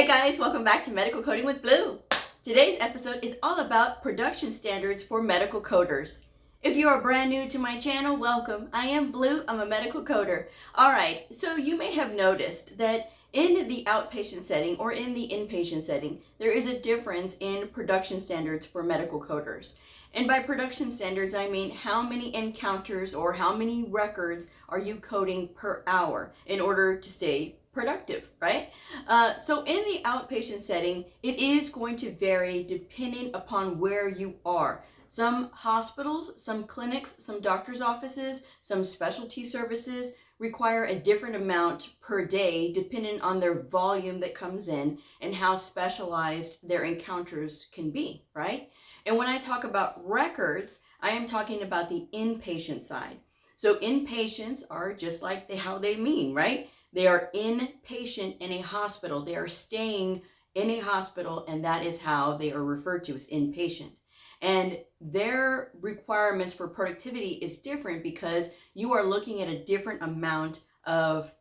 Hey guys, welcome back to Medical Coding with Blue. Today's episode is all about production standards for medical coders. If you are brand new to my channel, welcome. I am Blue, I'm a medical coder. Alright, so you may have noticed that in the outpatient setting or in the inpatient setting, there is a difference in production standards for medical coders. And by production standards, I mean how many encounters or how many records are you coding per hour in order to stay productive, right? So in the outpatient setting, it is going to vary depending upon where you are. Some hospitals, some clinics, some doctor's offices, some specialty services require a different amount per day depending on their volume that comes in and how specialized their encounters can be, right? And when I talk about records, I am talking about the inpatient side. So inpatients are just like how they mean, right? They are inpatient in a hospital. They are staying in a hospital, and that is how they are referred to as inpatient. And their requirements for productivity is different because you are looking at a different amount of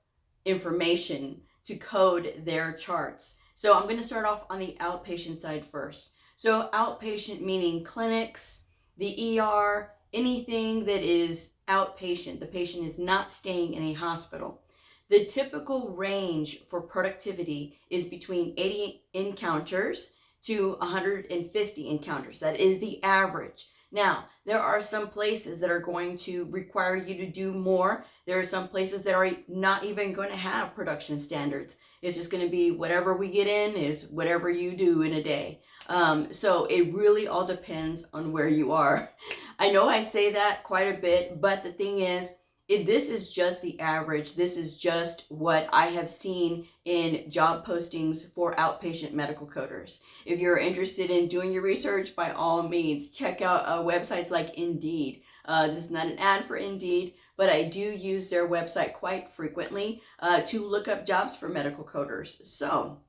information to code their charts. So I'm going to start off on the outpatient side first. So outpatient meaning clinics, the ER, anything that is outpatient. The patient is not staying in a hospital. The typical range for productivity is between 80 encounters to 150 encounters. That is the average. Now, there are some places that are going to require you to do more. There are some places that are not even going to have production standards. It's just going to be whatever we get in is whatever you do in a day. So it really all depends on where you are. I know I say that quite a bit, but the thing is, this is just the average. This is just what I have seen in job postings for outpatient medical coders. If you're interested in doing your research, by all means, check out websites like Indeed. This is not an ad for Indeed, but I do use their website quite frequently to look up jobs for medical coders. So,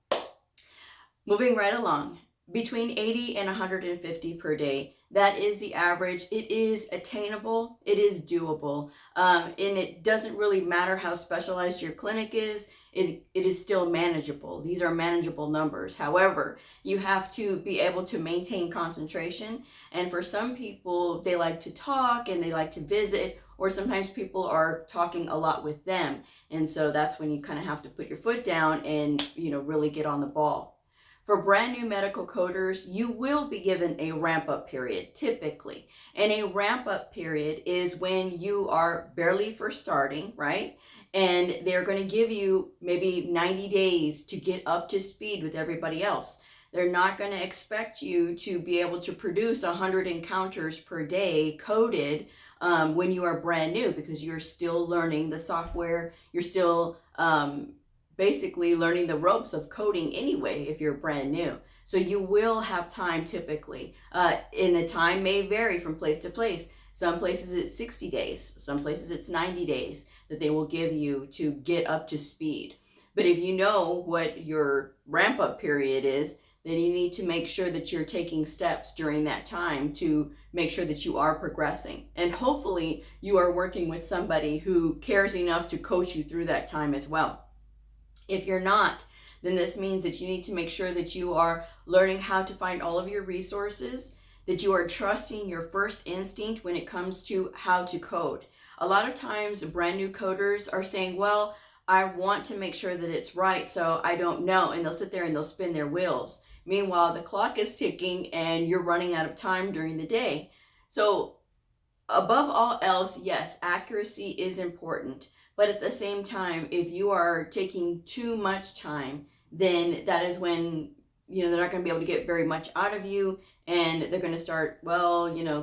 moving right along, between 80 and 150 per day. That is the average. It is attainable. It is doable. And it doesn't really matter how specialized your clinic is. It is still manageable. These are manageable numbers. However, you have to be able to maintain concentration. And for some people, they like to talk and they like to visit, or sometimes people are talking a lot with them. And so that's when you kind of have to put your foot down and, really get on the ball. For brand new medical coders, you will be given a ramp-up period, typically. And a ramp-up period is when you are barely first starting, right? And they're going to give you maybe 90 days to get up to speed with everybody else. They're not going to expect you to be able to produce 100 encounters per day coded when you are brand new, because you're still learning the software. You're still basically learning the ropes of coding anyway if you're brand new. So you will have time typically. And the time may vary from place to place. Some places it's 60 days. Some places it's 90 days that they will give you to get up to speed. But if you know what your ramp up period is, then you need to make sure that you're taking steps during that time to make sure that you are progressing. And hopefully you are working with somebody who cares enough to coach you through that time as well. If you're not, then this means that you need to make sure that you are learning how to find all of your resources, that you are trusting your first instinct when it comes to how to code. A lot of times brand new coders are saying, well, I want to make sure that it's right, so I don't know. And they'll sit there and they'll spin their wheels. Meanwhile, the clock is ticking and you're running out of time during the day. So above all else, yes, accuracy is important. But at the same time, if you are taking too much time, then that is when, they're not going to be able to get very much out of you. And they're going to start,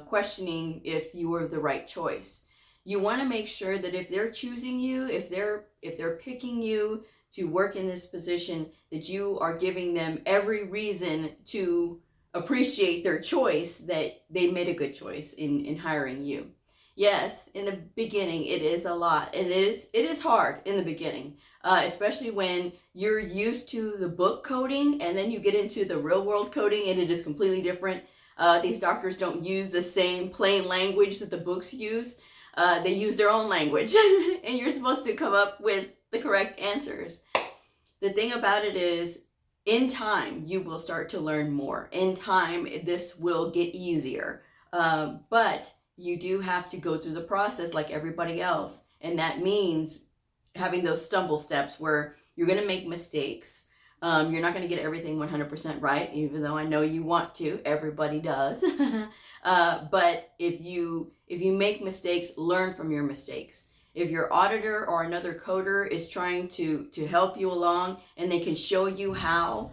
questioning if you were the right choice. You want to make sure that if they're choosing you, if they're picking you to work in this position, that you are giving them every reason to appreciate their choice, that they made a good choice in hiring you. Yes, in the beginning, it is a lot. It is hard in the beginning, especially when you're used to the book coding and then you get into the real world coding and it is completely different. These doctors don't use the same plain language that the books use. They use their own language and you're supposed to come up with the correct answers. The thing about it is, in time, you will start to learn more. In time, this will get easier. But you do have to go through the process like everybody else. And that means having those stumble steps where you're going to make mistakes. You're not going to get everything 100% right, even though I know you want to. Everybody does. But if you make mistakes, learn from your mistakes. If your auditor or another coder is trying to help you along and they can show you how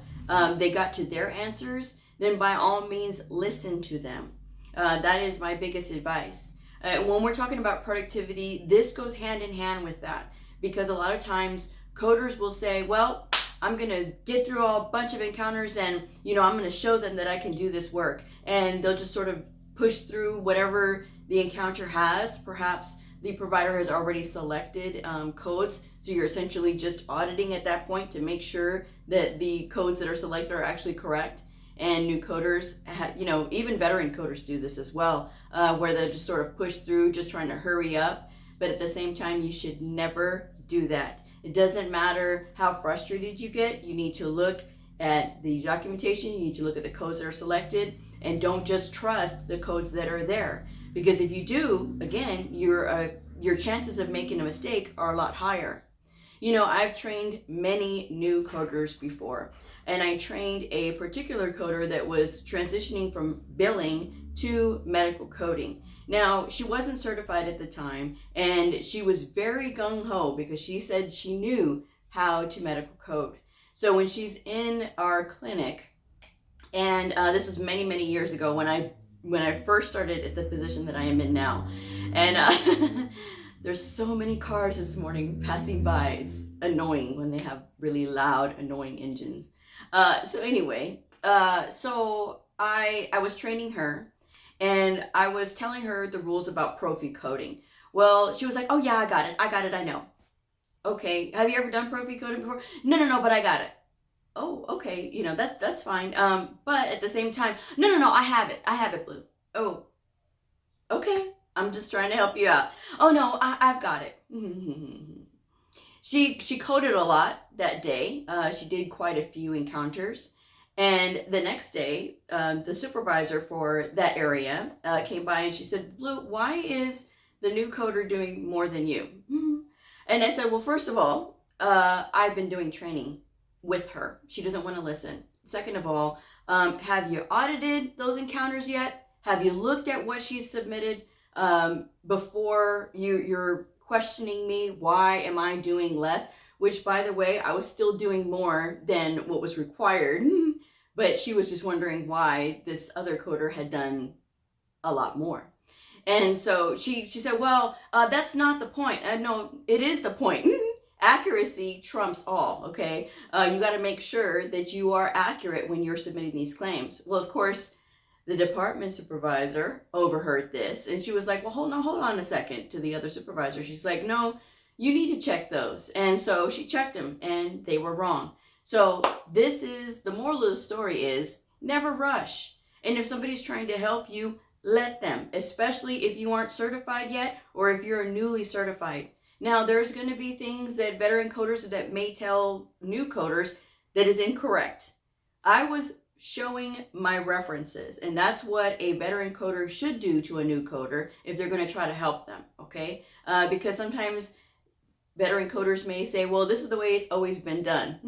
they got to their answers, then by all means, listen to them. That is my biggest advice. When we're talking about productivity, this goes hand in hand with that, because a lot of times coders will say, well, I'm going to get through a bunch of encounters and, I'm going to show them that I can do this work. And they'll just sort of push through whatever the encounter has. Perhaps the provider has already selected codes. So you're essentially just auditing at that point to make sure that the codes that are selected are actually correct. And new coders, even veteran coders do this as well, where they'll just sort of push through, just trying to hurry up. But at the same time, you should never do that. It doesn't matter how frustrated you get. You need to look at the documentation. You need to look at the codes that are selected, and don't just trust the codes that are there. Because if you do, again, your chances of making a mistake are a lot higher. I've trained many new coders before, and I trained a particular coder that was transitioning from billing to medical coding. Now, she wasn't certified at the time, and she was very gung-ho because she said she knew how to medical code. So when she's in our clinic, and this was many, many years ago when I first started at the position that I am in now, and there's so many cars this morning passing by. It's annoying when they have really loud, annoying engines. So anyway, so I was training her, and I was telling her the rules about profi coding. Well, she was like, oh yeah, I got it, I know. Okay, have you ever done profi coding before? No, but I got it. Oh, okay, that's fine. But at the same time, no, I have it, Blue. Oh, okay, I'm just trying to help you out. Oh no, I've got it. She coded a lot that day. She did quite a few encounters. And the next day, the supervisor for that area came by and she said, Blue, why is the new coder doing more than you? And I said, well, first of all, I've been doing training with her. She doesn't want to listen. Second of all, have you audited those encounters yet? Have you looked at what she's submitted before you're questioning me? Why am I doing less? Which, by the way, I was still doing more than what was required. But she was just wondering why this other coder had done a lot more. And so she said, well, that's not the point. No, it is the point. Accuracy trumps all, okay? You got to make sure that you are accurate when you're submitting these claims. Well, of course, the department supervisor overheard this, and she was like, well, hold on a second, to the other supervisor. She's like, no, you need to check those. And so she checked them, and they were wrong. So this is, the moral of the story is, never rush. And if somebody's trying to help you, let them, especially if you aren't certified yet, or if you're newly certified. Now, there's going to be things that veteran coders that may tell new coders that is incorrect. I was showing my references, and that's what a veteran coder should do to a new coder if they're going to try to help them, okay? Because sometimes veteran coders may say, well, this is the way it's always been done.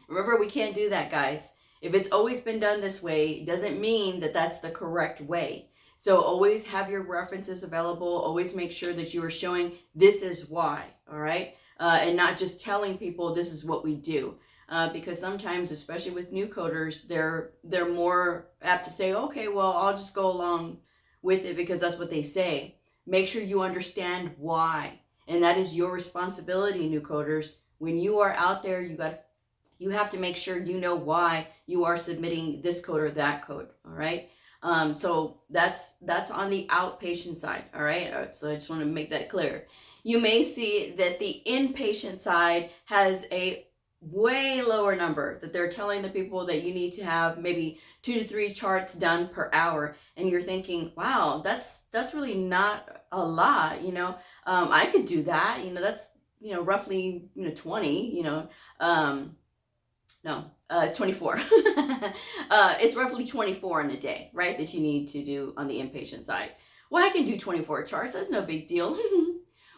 Remember, we can't do that, guys. If it's always been done this way, it doesn't mean that that's the correct way. So always have your references available. Always make sure that you are showing this is why, all right? And not just telling people this is what we do. Because sometimes, especially with new coders, they're more apt to say, okay, well, I'll just go along with it because that's what they say. Make sure you understand why. And that is your responsibility, new coders. When you are out there, you have to make sure you know why you are submitting this code or that code, all right? So that's on the outpatient side, all right? So I just want to make that clear. You may see that the inpatient side has a way lower number that they're telling the people that you need to have maybe 2 to 3 charts done per hour. And you're thinking, wow, that's really not a lot, I could do that, that's, roughly, 20, no, It's 24. It's roughly 24 in a day, right, that you need to do on the inpatient side. Well, I can do 24 charts. That's no big deal.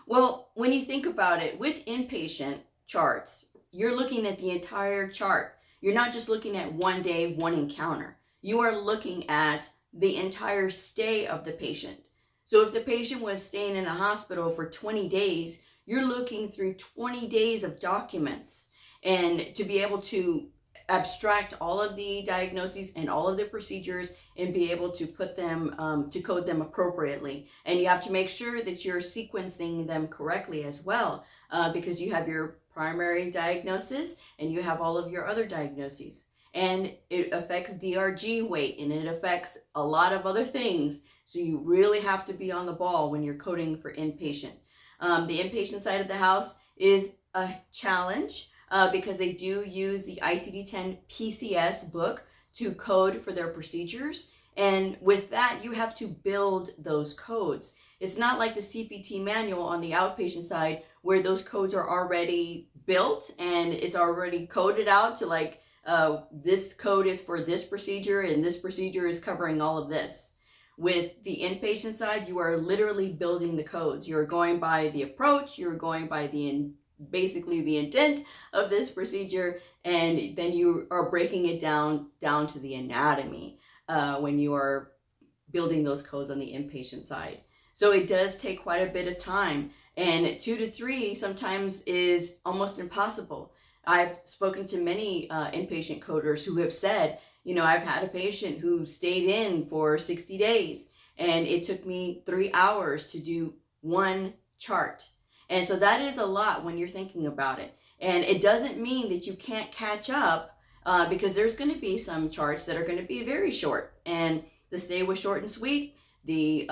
Well, when you think about it, with inpatient charts, you're looking at the entire chart. You're not just looking at one day, one encounter. You are looking at the entire stay of the patient. So if the patient was staying in the hospital for 20 days, you're looking through 20 days of documents, and to be able to abstract all of the diagnoses and all of the procedures and be able to put them, to code them appropriately. And you have to make sure that you're sequencing them correctly as well, because you have your primary diagnosis and you have all of your other diagnoses. And it affects DRG weight, and it affects a lot of other things. So you really have to be on the ball when you're coding for inpatient. The inpatient side of the house is a challenge, because they do use the ICD-10 PCS book to code for their procedures. And with that, you have to build those codes. It's not like the CPT manual on the outpatient side where those codes are already built and it's already coded out to like, this code is for this procedure and this procedure is covering all of this. With the inpatient side, you are literally building the codes. You're going by the approach, you're going by basically the intent of this procedure, and then you are breaking it down to the anatomy when you are building those codes on the inpatient side. So it does take quite a bit of time, and 2 to 3 sometimes is almost impossible. I've spoken to many inpatient coders who have said, you know, I've had a patient who stayed in for 60 days and it took me 3 hours to do one chart. And so that is a lot when you're thinking about it. And it doesn't mean that you can't catch up, because there's going to be some charts that are going to be very short. And the stay was short and sweet. The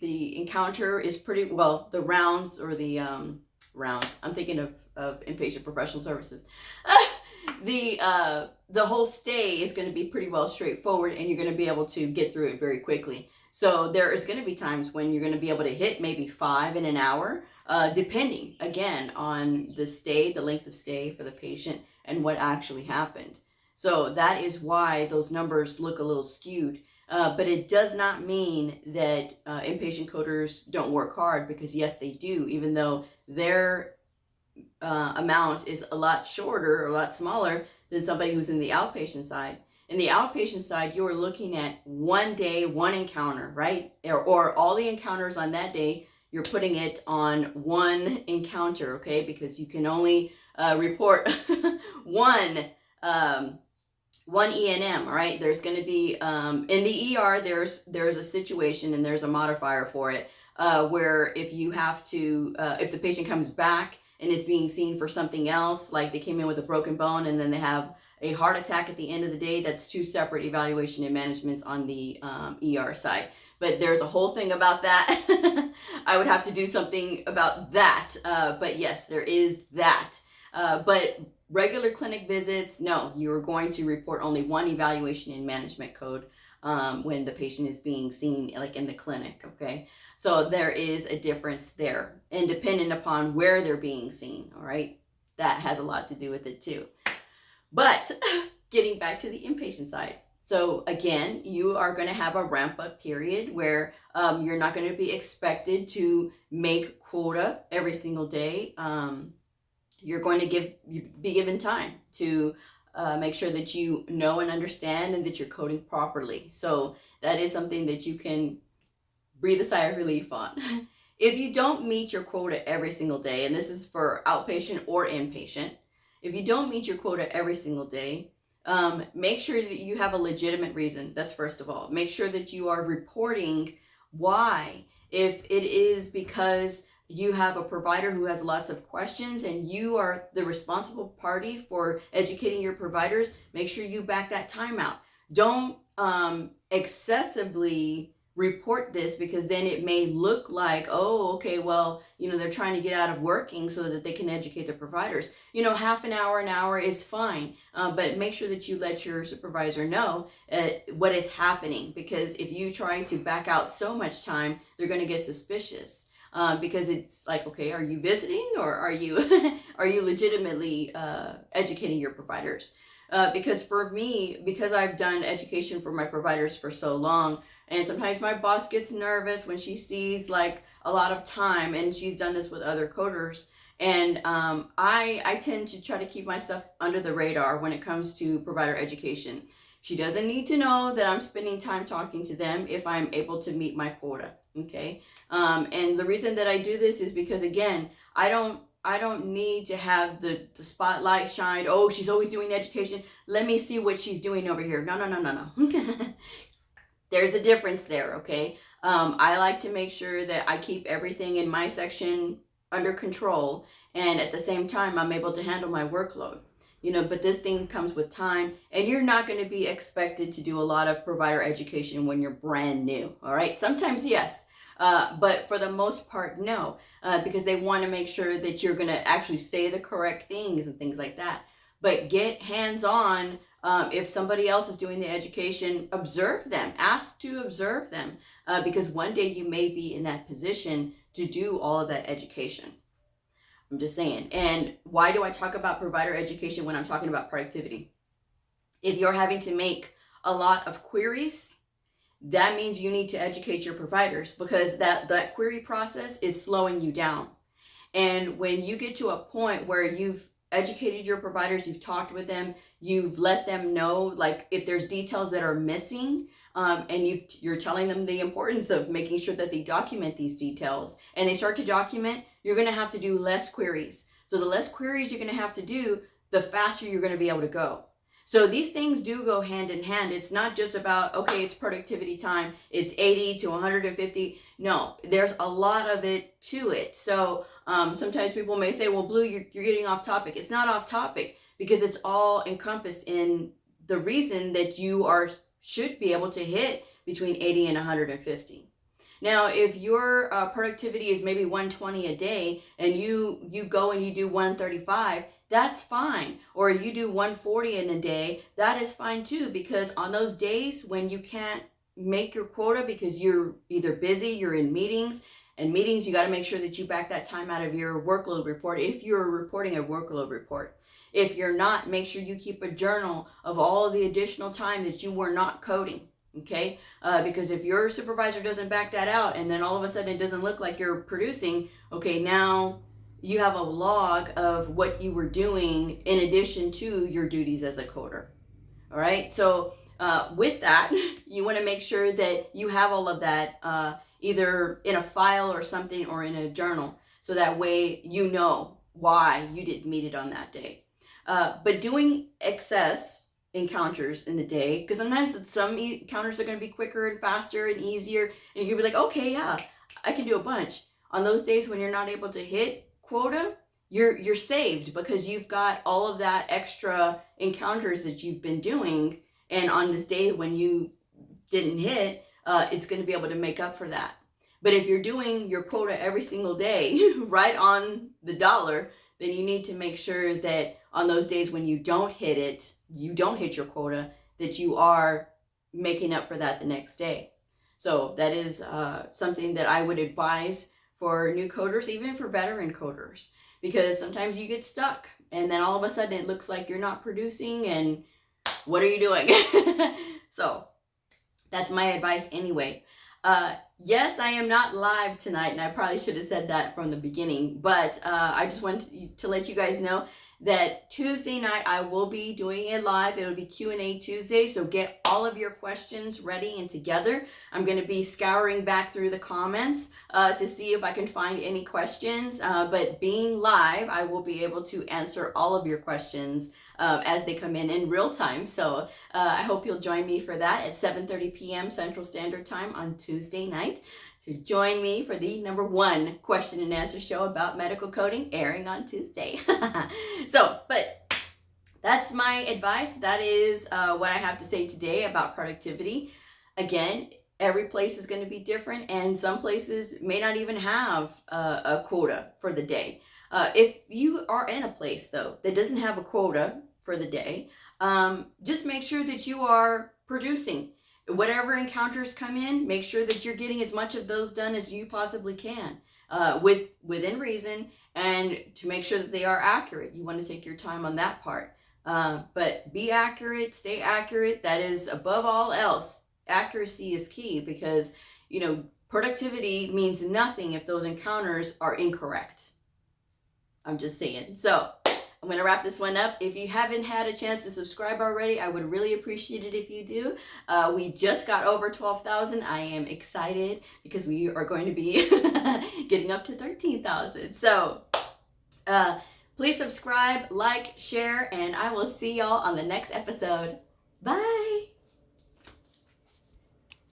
encounter is pretty, well, the rounds or the rounds, I'm thinking of inpatient professional services. The whole stay is going to be pretty well straightforward, and you're going to be able to get through it very quickly. So there is going to be times when you're going to be able to hit maybe 5 in an hour, depending, again, on the stay, the length of stay for the patient, and what actually happened. So that is why those numbers look a little skewed. But it does not mean that inpatient coders don't work hard, because yes, they do, even though their amount is a lot shorter, a lot smaller than somebody who's in the outpatient side. In the outpatient side, you are looking at one day, one encounter, right? Or all the encounters on that day, you're putting it on one encounter, okay? Because you can only report one E&M, all right? There's going to be, in the ER, there's a situation and there's a modifier for it, where if you have to, if the patient comes back and is being seen for something else, like they came in with a broken bone and then they have a heart attack at the end of the day, that's 2 separate evaluation and managements on the ER side. But there's a whole thing about that. I would have to do something about that. But yes, there is that. But regular clinic visits, no, you're going to report only one evaluation and management code when the patient is being seen, like in the clinic, okay? So there is a difference there, and dependent upon where they're being seen, all right? That has a lot to do with it too. But getting back to the inpatient side. So again, you are going to have a ramp up period where you're not going to be expected to make quota every single day. You're going to be given time to make sure that you know and understand and that you're coding properly. So that is something that you can breathe a sigh of relief on. If you don't meet your quota every single day, and this is for outpatient or inpatient, if you don't meet your quota every single day, make sure that you have a legitimate reason. That's first of all. Make sure that you are reporting why. If it is because you have a provider who has lots of questions and you are the responsible party for educating your providers, make sure you back that time out. Don't excessively report this, because then it may look like, oh, okay, well, you know, they're trying to get out of working so that they can educate their providers. You know, half an hour is fine, but make sure that you let your supervisor know what is happening, because if you try to back out so much time, they're going to get suspicious, because it's like, okay, are you visiting, or are you are you legitimately educating your providers? Because for me, because I've done education for my providers for so long, and sometimes my boss gets nervous when she sees like a lot of time, and she's done this with other coders. And I tend to try to keep my stuff under the radar when it comes to provider education. She doesn't need to know that I'm spending time talking to them if I'm able to meet my quota, okay? And the reason that I do this is because, again, I don't need to have the spotlight shined. Oh, she's always doing education. Let me see what she's doing over here. No. There's a difference there, okay? I like to make sure that I keep everything in my section under control, and at the same time, I'm able to handle my workload. But this thing comes with time, and you're not going to be expected to do a lot of provider education when you're brand new, all right? Sometimes, yes, but for the most part, no, because they want to make sure that you're going to actually say the correct things and things like that. But get hands-on. If somebody else is doing the education, observe them, ask to observe them, because one day you may be in that position to do all of that education. I'm just saying. And why do I talk about provider education when I'm talking about productivity? If you're having to make a lot of queries, that means you need to educate your providers, because that query process is slowing you down. And when you get to a point where you've educated your providers, you've talked with them, you've let them know, like, if there's details that are missing, and you're telling them the importance of making sure that they document these details, and they start to document, you're going to have to do less queries. So the less queries you're going to have to do, the faster you're going to be able to go. So these things do go hand in hand. It's not just about, okay, it's productivity time, it's 80 to 150. No, there's a lot of it to it. So sometimes people may say, well, Blue, you're getting off topic. It's not off topic, because it's all encompassed in the reason that you should be able to hit between 80 and 150. Now, if your productivity is maybe 120 a day, and you go and you do 135, that's fine. Or you do 140 in a day, that is fine too, because on those days when you can't make your quota because you're either busy, you're in meetings, and meetings, you got to make sure that you back that time out of your workload report if you're reporting a workload report. If you're not, make sure you keep a journal of all of the additional time that you were not coding, okay? Because if your supervisor doesn't back that out, and then all of a sudden it doesn't look like you're producing, okay, now you have a log of what you were doing in addition to your duties as a coder, all right? So with that, you want to make sure that you have all of that either in a file or something, or in a journal, so that way you know why you didn't meet it on that day. But doing excess encounters in the day, because sometimes some encounters are going to be quicker and faster and easier, and you can be like, okay, yeah, I can do a bunch. On those days when you're not able to hit quota, you're saved, because you've got all of that extra encounters that you've been doing, and on this day when you didn't hit, it's going to be able to make up for that. But if you're doing your quota every single day right on the dollar, then you need to make sure that on those days when you don't hit your quota, that you are making up for that the next day. So that is something that I would advise for new coders, even for veteran coders, because sometimes you get stuck, and then all of a sudden it looks like you're not producing, and what are you doing? So that's my advice anyway. Yes, I am not live tonight, and I probably should have said that from the beginning, but I just wanted to let you guys know that Tuesday night I will be doing it live. It'll be Q&A Tuesday, so get all of your questions ready and together. I'm going to be scouring back through the comments to see if I can find any questions, but being live, I will be able to answer all of your questions as they come in real time. So I hope you'll join me for that at 7:30 p.m. Central Standard Time on Tuesday night to join me for the #1 question and answer show about medical coding, airing on Tuesday. So, but that's my advice. That is what I have to say today about productivity. Again, every place is going to be different, and some places may not even have a quota for the day. If you are in a place, though, that doesn't have a quota for the day, just make sure that you are producing. Whatever encounters come in, make sure that you're getting as much of those done as you possibly can, within reason, and to make sure that they are accurate. You want to take your time on that part. But be accurate, stay accurate. That is above all else. Accuracy is key because, you know, productivity means nothing if those encounters are incorrect. I'm just saying. So I'm going to wrap this one up. If you haven't had a chance to subscribe already, I would really appreciate it if you do. We just got over 12,000. I am excited because we are going to be getting up to 13,000. So please subscribe, like, share, and I will see y'all on the next episode. Bye.